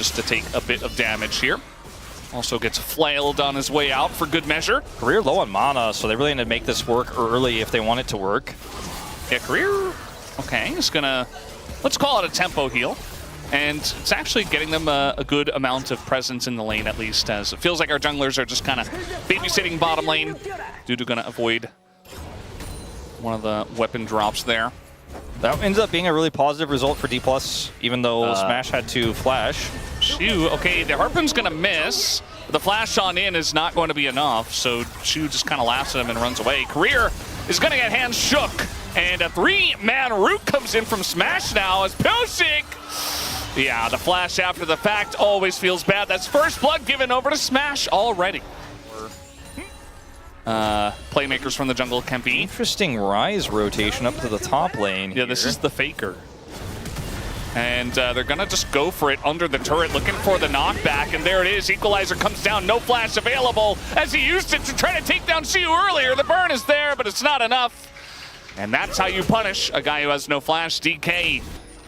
just to take a bit of damage here. Also gets flailed on his way out for good measure. Career low on mana, so they really need to make this work early if they want it to work. Yeah, Career, okay, he's gonna, let's call it a tempo heal. And it's actually getting them a good amount of presence in the lane, at least, as it feels like our junglers are just kind of babysitting bottom lane. DuDu gonna avoid one of the weapon drops there. That ends up being a really positive result for Dplus, even though Smash had to flash. Shu, okay, the Harpoon's gonna miss. The flash on in is not going to be enough, so Shu just kind of laughs at him and runs away. Career is gonna get hands shook, and a 3-man root comes in from Smash now as Pyosik. Yeah, the flash after the fact always feels bad. That's first blood given over to Smash already. Playmakers from the jungle can be. Interesting Ryze rotation up to the top lane. Yeah, this is the faker. And they're gonna just go for it under the turret, looking for the knockback, and there it is. Equalizer comes down, no flash available, as he used it to try to take down Siwoo earlier. The burn is there, but it's not enough. And that's how you punish a guy who has no flash. DK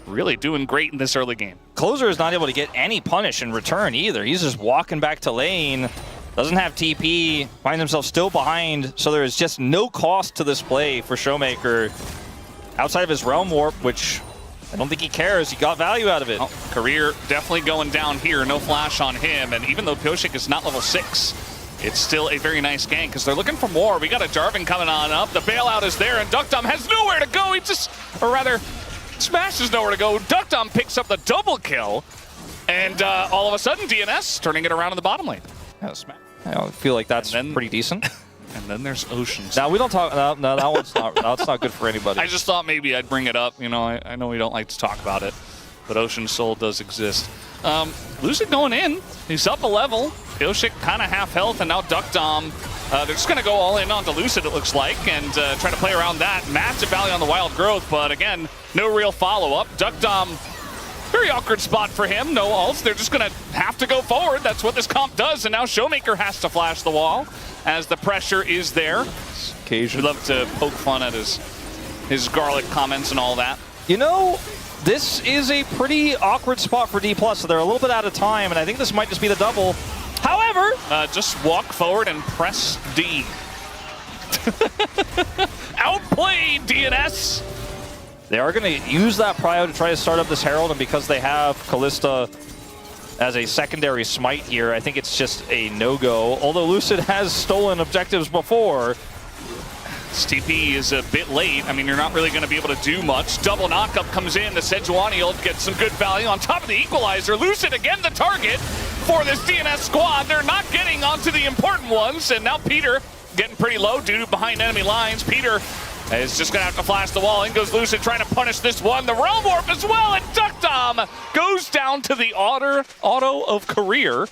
really doing great in this early game. Clozer is not able to get any punish in return either. He's just walking back to lane, doesn't have TP, finds himself still behind, so there is just no cost to this play for ShowMaker outside of his Realm Warp, which I don't think he cares. He got value out of it. Oh, Career definitely going down here. No flash on him, and even though Pyosik is not level 6, it's still a very nice gank because they're looking for more. We got a Jarvan coming on up. The bailout is there, and deokdam has nowhere to go. He just, or rather, Smash has nowhere to go. deokdam picks up the double kill, and all of a sudden, DNS turning it around in the bottom lane. Yeah, Smash. I feel like that's pretty decent. And then there's Oceans. Now we don't talk. No, that one's not. That's not good for anybody. I just thought maybe I'd bring it up. You know, I know we don't like to talk about it, but Ocean Soul does exist. Lucid going in. He's up a level. Pyosik kind of half health, and now deokdam. They're just going to go all in onto Lucid, it looks like, and try to play around that. Massive value on the Wild Growth, but again, no real follow-up. deokdam, very awkward spot for him. No ults. They're just going to have to go forward. That's what this comp does, and now ShowMaker has to flash the wall as the pressure is there. We love to poke fun at his garlic comments and all that. You know, this is a pretty awkward spot for Dplus, so they're a little bit out of time, and I think this might just be the double. However, just walk forward and press D. Outplayed, DNS. They are going to use that prio to try to start up this Herald, and because they have Kalista as a secondary smite here, I think it's just a no-go. Although Lucid has stolen objectives before. This TP is a bit late. I mean, you're not really going to be able to do much. Double knockup comes in. The Sejuani ult gets some good value on top of the equalizer. Lucid again the target for this DNS squad. They're not getting onto the important ones, and now Peter getting pretty low DuDu behind enemy lines. Peter is just gonna have to flash the wall. In goes Lucid trying to punish this one. The Realm Warp as well, and deokdam goes down to the auto of Career.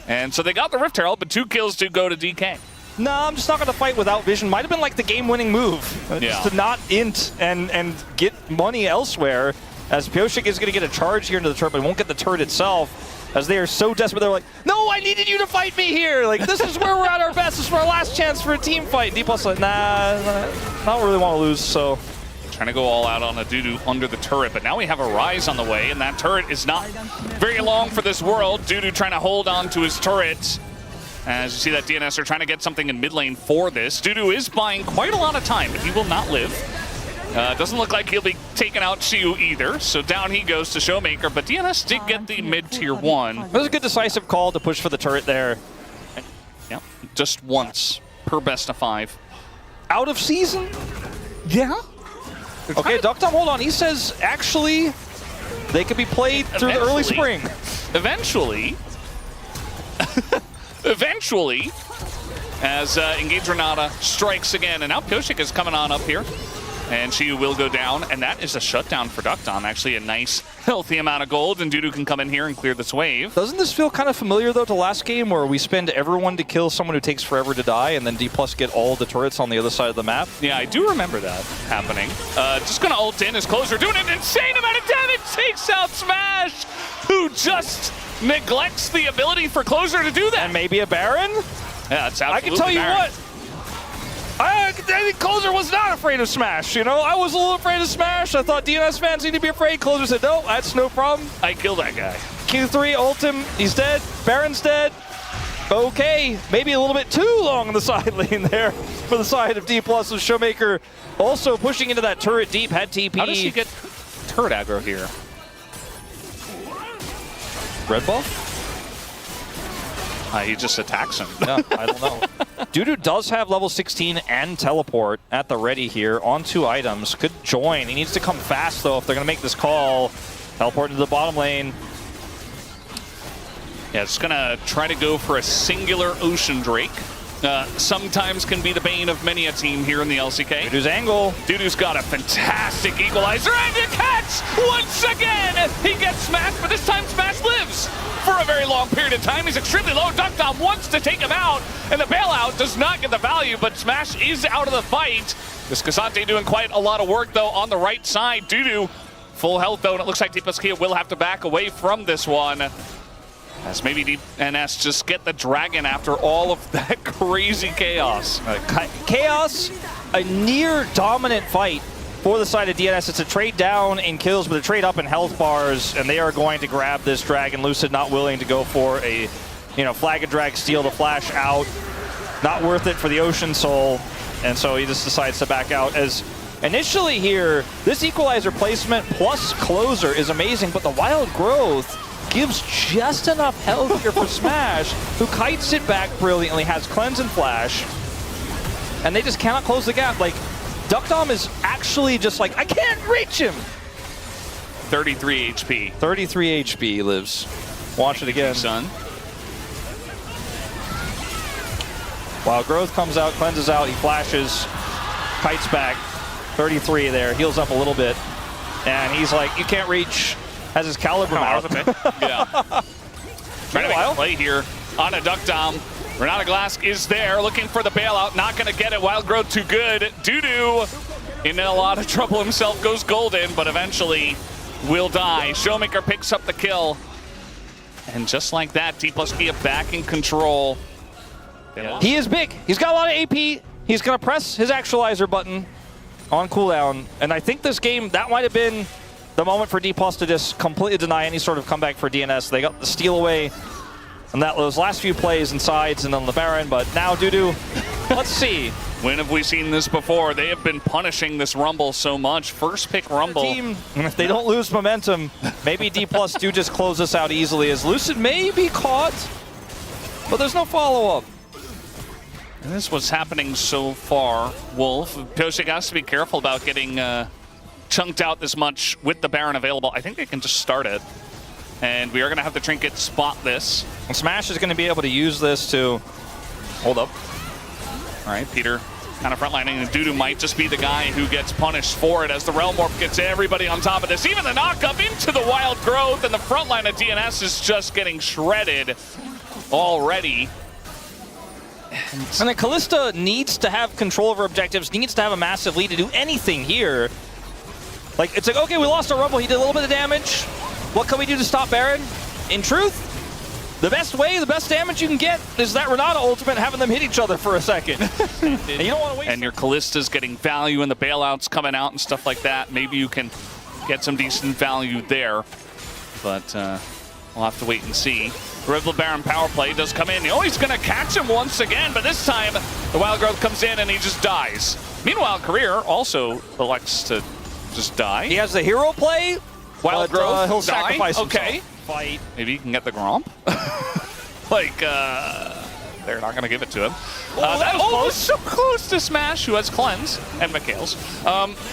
And so they got the Rift Herald, but 2 kills do go to DK. No, I'm just not going to fight without vision. Might have been like the game-winning move. Just to not int and get money elsewhere, as Pyosik is going to get a charge here into the turret, but won't get the turret itself. As they are so desperate, they're like, no, I needed you to fight me here. Like, this is where we're at our best. This is our last chance for a team fight. And Dplus like, nah, I don't really want to lose, so. Trying to go all out on a DuDu under the turret, but now we have a Ryze on the way, and that turret is not very long for this world. DuDu trying to hold on to his turret. As you see that DNS are trying to get something in mid lane for this. DuDu is buying quite a lot of time, but he will not live. Doesn't look like he'll be taking out Siwoo either, so down he goes to ShowMaker, but DNS did get the mid-tier 1. It was a good decisive call to push for the turret there. Yeah, just once per best of 5. Out of season? Yeah. Okay, deokdam, hold on. He says, actually, they could be played through the early spring. Eventually. Eventually, as Engage Renata strikes again, and now Pyosik is coming on up here, and she will go down, and that is a shutdown for deokdam. Actually, a nice, healthy amount of gold, and DuDu can come in here and clear this wave. Doesn't this feel kind of familiar, though, to last game, where we spend everyone to kill someone who takes forever to die, and then Dplus get all the turrets on the other side of the map? Yeah, I do remember that happening. Just gonna ult in as Clozer, doing an insane amount of damage, takes out Smash, who just neglects the ability for Clozer to do that. And maybe a Baron? Yeah, it's absolutely I can tell you Baron. what. I think Clozer was not afraid of Smash, you know? I was a little afraid of Smash. I thought DNS fans need to be afraid. Clozer said, no, that's no problem. I killed that guy. Q3, ult him, he's dead, Baron's dead. Okay, maybe a little bit too long on the side lane there for the side of Dplus with ShowMaker also pushing into that turret deep, had TP. How does he get turret aggro here? Red buff? He just attacks him. Yeah, I don't know. DuDu does have level 16 and teleport at the ready here on 2 items. Could join. He needs to come fast, though, if they're going to make this call. Teleport into the bottom lane. Yeah, it's going to try to go for a singular Ocean Drake. Sometimes can be the bane of many a team here in the LCK. DuDu's angle. DuDu's got a fantastic equalizer and a catch! Once again, he gets smashed, but this time Smash lives for a very long period of time. He's extremely low. deokdam wants to take him out, and the bailout does not get the value, but Smash is out of the fight. This Cassante doing quite a lot of work, though, on the right side. DuDu, full health, though, and it looks like Dplus KIA will have to back away from this one. As maybe DNS just get the dragon after all of that crazy chaos. Chaos, a near dominant fight for the side of DNS. It's a trade down in kills, but a trade up in health bars, and they are going to grab this dragon. Lucid not willing to go for a, flag and drag steal to flash out. Not worth it for the Ocean Soul, and so he just decides to back out. As initially here, this equalizer placement plus Clozer is amazing, but the wild growth gives just enough health here for Smash, who kites it back brilliantly, has cleanse and flash, and they just cannot close the gap. Like, deokdam is actually just like, I can't reach him! 33 HP. 33 HP lives. Watch it again. Son. Wild growth comes out, cleanses out, he flashes, kites back. 33 there, heals up a little bit, and he's like, you can't reach. Has his caliber mouth. Yeah. Trying to make a play here on a deokdam. Renata Glass is there, looking for the bailout. Not going to get it. Wild growth too good. DuDu in a lot of trouble himself. Goes golden, but eventually will die. ShowMaker picks up the kill. And just like that, Dplus KIA back in control. Yeah. He is big. He's got a lot of AP. He's going to press his actualizer button on cooldown. And I think this game, that might have been the moment for Dplus to just completely deny any sort of comeback for DNS. They got the steal away and those last few plays and sides and then the Baron, but now DuDu, let's see. When have we seen this before? They have been punishing this Rumble so much. First pick Rumble. Team, if they don't lose momentum, maybe Dplus do just close this out easily, as Lucid may be caught, but there's no follow-up. And this is what's happening so far, Wolf. Pyosik has to be careful about getting chunked out this much with the Baron available. I think they can just start it. And we are going to have the Trinket spot this. And Smash is going to be able to use this to hold up. All right, Peter kind of frontlining, and DuDu might just be the guy who gets punished for it as the Realm Warp gets everybody on top of this. Even the knock-up into the Wild Growth, and the front line of DNS is just getting shredded already. And then Kalista needs to have control over objectives, needs to have a massive lead to do anything here. Like, it's like, okay, we lost our Rumble, he did a little bit of damage. What can we do to stop Baron? In truth, the best way, the best damage you can get is that Renata ultimate, having them hit each other for a second. And you don't want to waste. And your Kalista's getting value and the bailouts coming out and stuff like that. Maybe you can get some decent value there. But we'll have to wait and see. The Rival Baron power play does come in. Oh, he's going to catch him once again, but this time the Wild Growth comes in and he just dies. Meanwhile, Career also elects to just die. He has the hero play. Wild Growth, he'll sacrifice himself. Okay. Fight. Maybe he can get the Gromp. They're not going to give it to him. That was so close to Smash, who has Cleanse, and McHale's.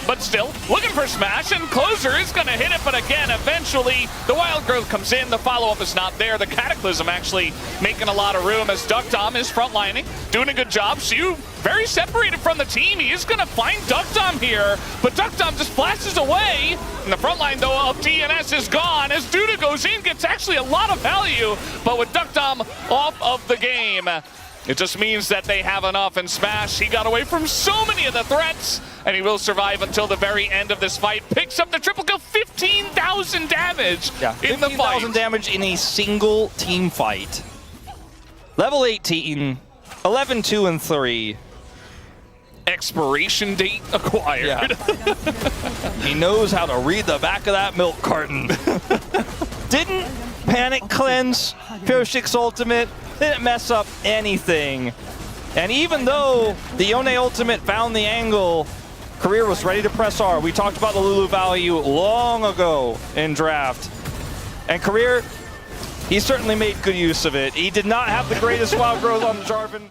But still, looking for Smash, and Clozer is going to hit it, but again, eventually, the Wild Growth comes in, the follow-up is not there. The Cataclysm actually making a lot of room as deokdam is frontlining, doing a good job. Siwoo very separated from the team. He is going to find deokdam here, but deokdam just flashes away, and the front line, though, of DNS is gone as DuDu goes in, gets actually a lot of value, but with deokdam off of the game, it just means that they have enough, and Smash, he got away from so many of the threats, and he will survive until the very end of this fight. Picks up the triple kill, 15,000 damage in the fight. 15,000 damage in a single team fight. Level 18, 11, 2, and 3. Expiration date acquired. Yeah. He knows how to read the back of that milk carton. Didn't Panic Cleanse, Pyosik's ultimate, didn't mess up anything. And even though the Yone ultimate found the angle, Career was ready to press R. We talked about the Lulu value long ago in draft. And Career, he certainly made good use of it. He did not have the greatest wild growth on Jarvan.